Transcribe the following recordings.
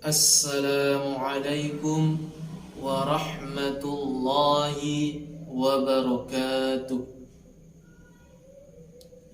Assalamualaikum warahmatullahi wabarakatuh.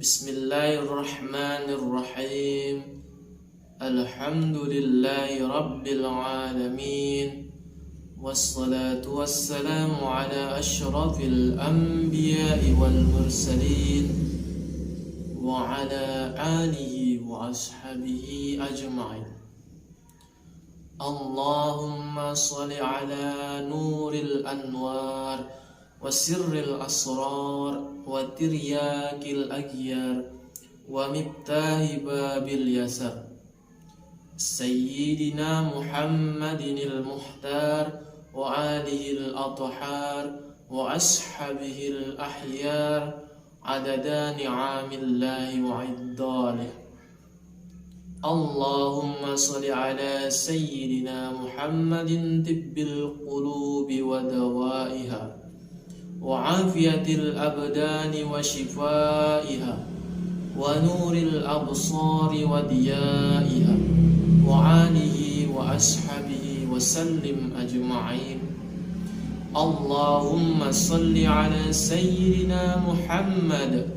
Bismillahirrahmanirrahim. Alhamdulillahi rabbil alamin. Wassalatu wassalamu ala asyrafil anbiya'i wal mursalin wa ala alihi wa ashabihi ajma'in. Allahumma salli ala nuril anwar wa sirril asrar wa tiryakil aghyar wa miftahi babil yasar Sayyidina Muhammadinil muhtar wa alihil athhar wa ashabihil ahyar adada ni'amillahi wa iddalih. Allahumma salli ala Sayyidina Muhammadin tibbil qulubi wa dawaiha wa afiyatil abdani wa shifaiha wa nuril absari wa diyaiha wa alihi wa ashabihi wa sallim ajma'in. Allahumma salli ala Sayyidina Muhammad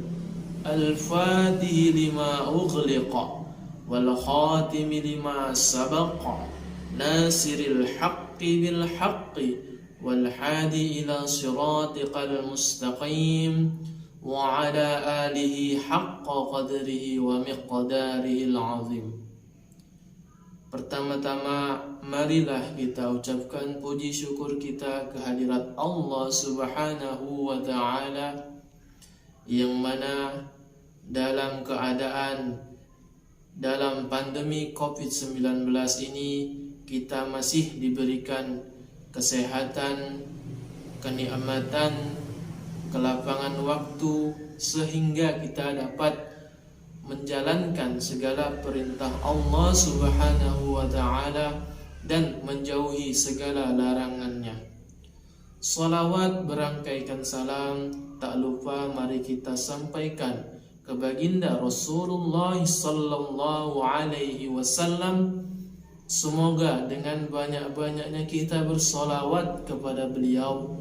al-Fatih lima ughliqa wal khatimi lima sabaqa nasiril haqqi bil haqqi wal hadi ila siratikal mustaqim wa ala alihi haqqa qadrihi wa miqdarihil azim. Pertama-tama marilah kita ucapkan puji syukur kita kehadirat Allah Subhanahu wa ta'ala, yang mana dalam keadaan dalam pandemi COVID-19 ini kita masih diberikan kesehatan, kenikmatan, kelapangan waktu sehingga kita dapat menjalankan segala perintah Allah Subhanahu wa ta'ala dan menjauhi segala larangannya. Salawat berangkaikan salam tak lupa mari kita sampaikan ke baginda Rasulullah sallallahu alaihi wasallam. Semoga dengan banyak-banyaknya kita bersolawat kepada beliau,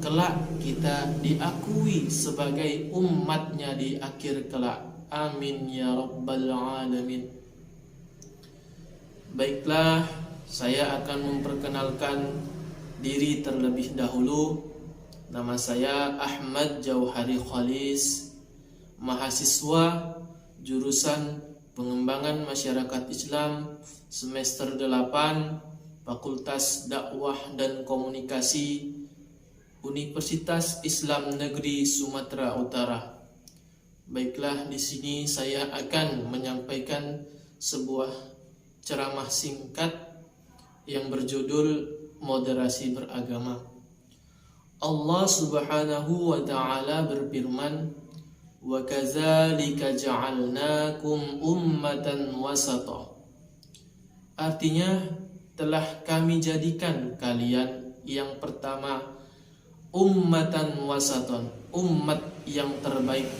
kelak kita diakui sebagai umatnya di akhir kelak. Amin ya rabbal alamin. Baiklah, saya akan memperkenalkan diri terlebih dahulu. Nama saya Ahmad Jauhari Khalis, mahasiswa jurusan Pengembangan Masyarakat Islam semester 8 Fakultas Dakwah dan Komunikasi Universitas Islam Negeri Sumatera Utara. Baiklah, di sini saya akan menyampaikan sebuah ceramah singkat yang berjudul Moderasi Beragama. Allah Subhanahu wa ta'ala berfirman, wa kadzalika ja'alnakum ummatan wasata. Artinya, telah kami jadikan kalian yang pertama ummatan wasaton, umat yang terbaik.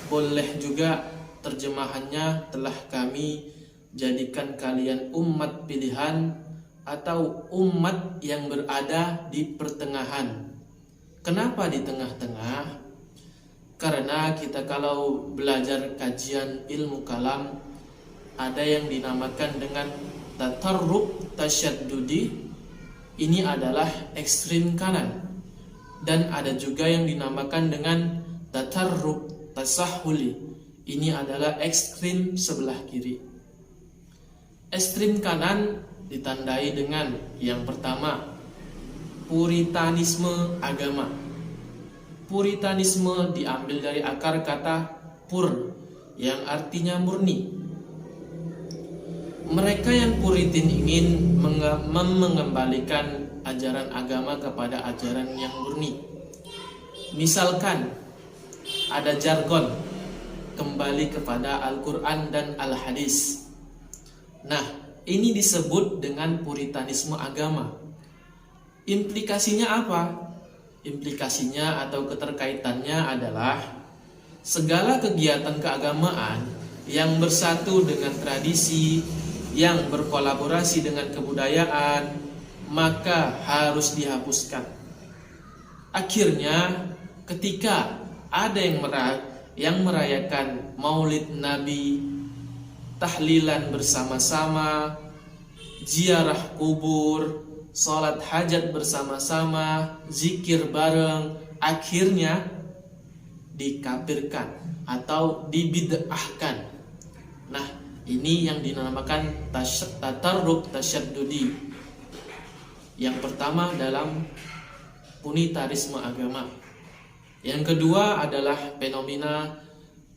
Boleh juga terjemahannya telah kami jadikan kalian umat pilihan atau umat yang berada di pertengahan. Kenapa di tengah-tengah? Karena kita kalau belajar kajian ilmu kalam, ada yang dinamakan dengan tatarruk tasyaddudi, ini adalah ekstrim kanan, dan ada juga yang dinamakan dengan tatarruk tasahuli, ini adalah ekstrim sebelah kiri. Ekstrim kanan ditandai dengan yang pertama, puritanisme agama. Puritanisme diambil dari akar kata pur, yang artinya murni. Mereka yang puritin ingin mengembalikan ajaran agama kepada ajaran yang murni. Misalkan ada jargon kembali kepada Al-Quran dan Al-Hadis. Nah, ini disebut dengan puritanisme agama. Implikasinya apa? Implikasinya atau keterkaitannya adalah segala kegiatan keagamaan yang bersatu dengan tradisi, yang berkolaborasi dengan kebudayaan, maka harus dihapuskan. Akhirnya ketika ada yang merayakan Maulid Nabi, tahlilan bersama-sama, ziarah kubur, sholat hajat bersama-sama, zikir bareng, akhirnya dikafirkan atau dibid'ahkan. Nah, ini yang dinamakan tatarruk tasyaddudi. Yang pertama dalam punitarisme agama. Yang kedua adalah fenomena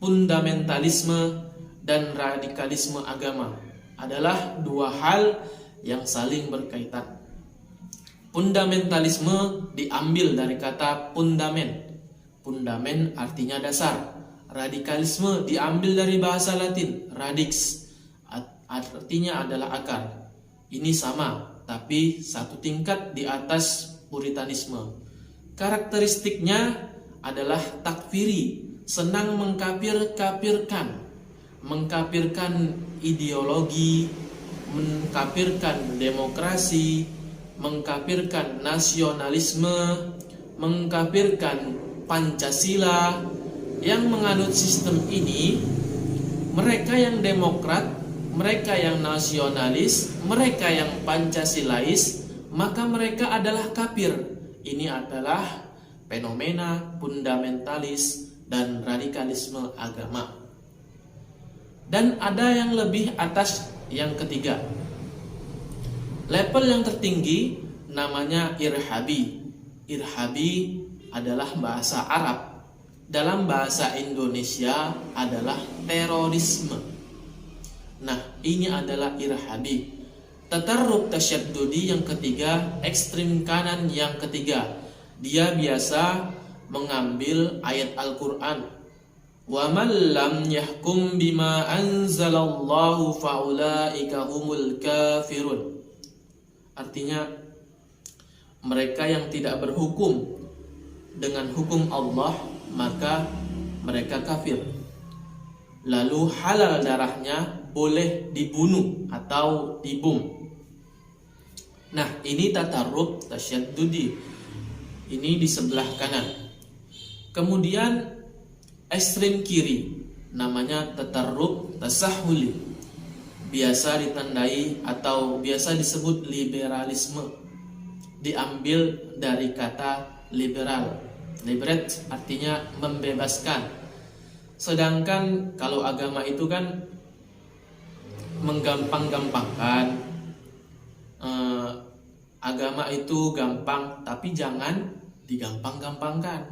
fundamentalisme dan radikalisme agama. Adalah dua hal yang saling berkaitan. Fundamentalisme diambil dari kata fundamen. Fundamen artinya dasar. Radikalisme diambil dari bahasa Latin, radix, artinya adalah akar. Ini sama, tapi satu tingkat di atas puritanisme. Karakteristiknya adalah takfiri, senang mengkafirkan ideologi, mengkafirkan demokrasi, mengkafirkan nasionalisme, mengkafirkan Pancasila. Yang menganut sistem ini, mereka yang demokrat, mereka yang nasionalis, mereka yang Pancasilais, maka mereka adalah kafir. Ini adalah fenomena fundamentalis dan radikalisme agama. Dan ada yang lebih atas, yang ketiga. Level yang tertinggi namanya irhabi. Irhabi adalah bahasa Arab. Dalam bahasa Indonesia adalah terorisme. Nah, ini adalah irhabi. Tatarruk tasyaddudi yang ketiga, ekstrim kanan yang ketiga. Dia biasa mengambil ayat Al-Qur'an. Wa man lam yahkum bima anzalallahu faulaika humul kafirun. Artinya, mereka yang tidak berhukum dengan hukum Allah, maka mereka kafir. Lalu halal darahnya, boleh dibunuh atau dibom. Nah, ini tatarruk tasyaddudi. Ini di sebelah kanan. Kemudian ekstrem kiri, namanya tatarruk tasahuli. Biasa ditandai atau biasa disebut liberalisme. Diambil dari kata liberal. Liberate artinya membebaskan. Sedangkan kalau agama itu kan menggampang-gampangkan. Agama itu gampang, tapi jangan digampang-gampangkan.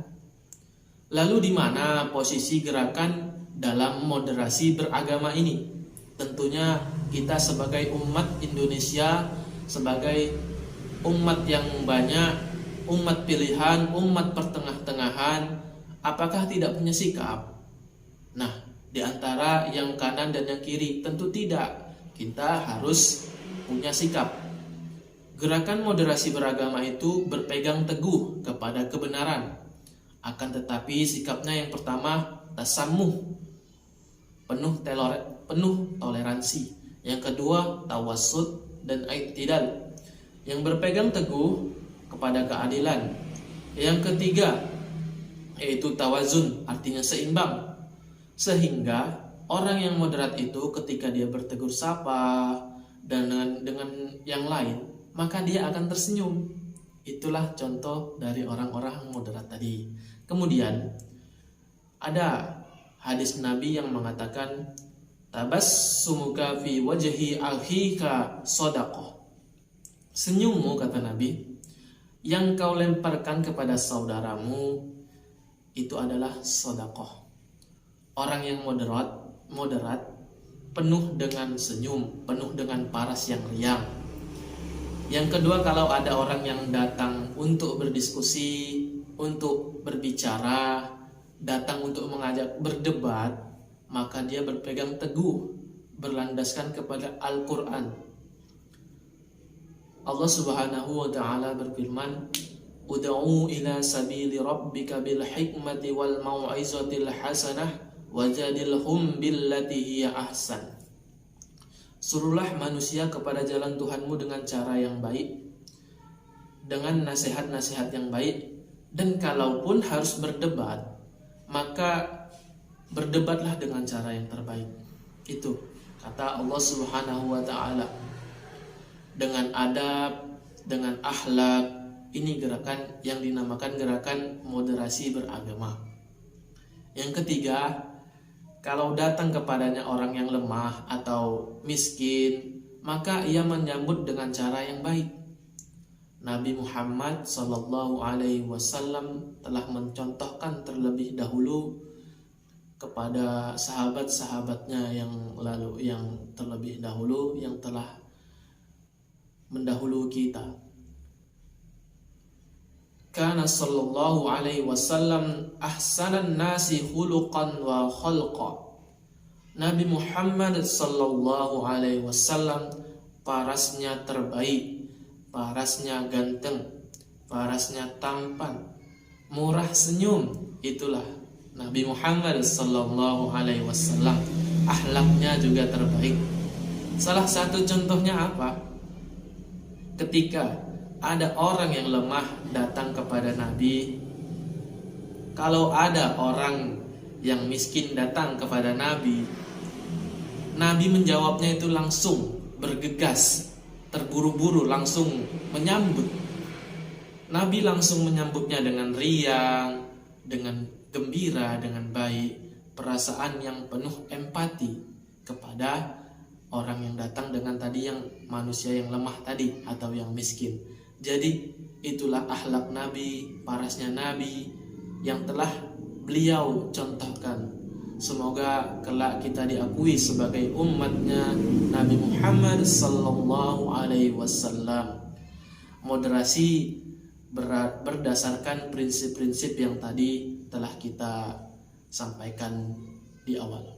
Lalu di mana posisi gerakan dalam moderasi beragama ini? Tentunya kita sebagai umat Indonesia, sebagai umat yang banyak, umat pilihan, umat pertengah-tengahan, apakah tidak punya sikap? Nah, di antara yang kanan dan yang kiri, tentu tidak. Kita harus punya sikap. Gerakan moderasi beragama itu berpegang teguh kepada kebenaran. Akan tetapi sikapnya yang pertama tasammuh, penuh toleransi. Yang kedua tawassut dan i'tidal, yang berpegang teguh kepada keadilan. Yang ketiga yaitu tawazun, artinya seimbang. Sehingga orang yang moderat itu ketika dia bertegur sapa dan dengan yang lain, maka dia akan tersenyum. Itulah contoh dari orang-orang moderat tadi. Kemudian ada hadis Nabi yang mengatakan tabassumuka fi wajhi akhika shadaqah. Senyummu, kata Nabi, yang kau lemparkan kepada saudaramu itu adalah sedekah. Orang yang moderat, penuh dengan senyum, penuh dengan paras yang riang. Yang kedua, kalau ada orang yang datang untuk berdiskusi, untuk berbicara, datang untuk mengajak berdebat, maka dia berpegang teguh, berlandaskan kepada Al-Quran. Allah Subhanahu wa ta'ala berfirman, Ud'u ila sabili rabbika bil hikmati wal mau'izatil hasanah wajadilhum billati hiya ahsan. Suruhlah manusia kepada jalan Tuhanmu dengan cara yang baik, dengan nasihat-nasihat yang baik. Dan kalaupun harus berdebat, maka berdebatlah dengan cara yang terbaik. Itu kata Allah Subhanahu wa ta'ala. Dengan adab, dengan akhlak. Ini gerakan yang dinamakan gerakan moderasi beragama. Yang ketiga, kalau datang kepadanya orang yang lemah atau miskin, maka ia menyambut dengan cara yang baik. Nabi Muhammad SAW telah mencontohkan terlebih dahulu kepada sahabat-sahabatnya yang terlebih dahulu, yang telah mendahului kita. Kana sallallahu alaihi wasallam ahsanan nasi khuluqan wa khalqa. Nabi Muhammad sallallahu alaihi wasallam parasnya terbaik, parasnya ganteng, parasnya tampan, murah senyum. Itulah Nabi Muhammad sallallahu alaihi wasallam. Akhlaknya juga terbaik. Salah satu contohnya apa? Ketika ada orang yang lemah datang kepada Nabi, kalau ada orang yang miskin datang kepada Nabi, Nabi menjawabnya itu langsung bergegas, terburu-buru, langsung menyambut. Nabi langsung menyambutnya dengan riang, dengan gembira, dengan baik, perasaan yang penuh empati kepada orang yang datang dengan tadi, yang manusia yang lemah tadi atau yang miskin. Jadi itulah akhlak Nabi, parasnya Nabi yang telah beliau contohkan. Semoga kelak kita diakui sebagai umatnya Nabi Muhammad sallallahu alaihi wasallam. Moderasi berdasarkan prinsip-prinsip yang tadi telah kita sampaikan di awal.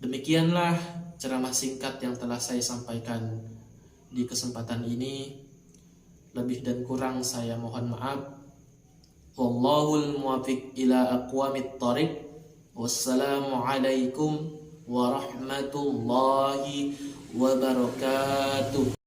Demikianlah ceramah singkat yang telah saya sampaikan di kesempatan ini. Lebih dan kurang saya mohon maaf. Wallahul muwaffiq ila aqwamit thariq. Wassalamualaikum warahmatullahi wabarakatuh.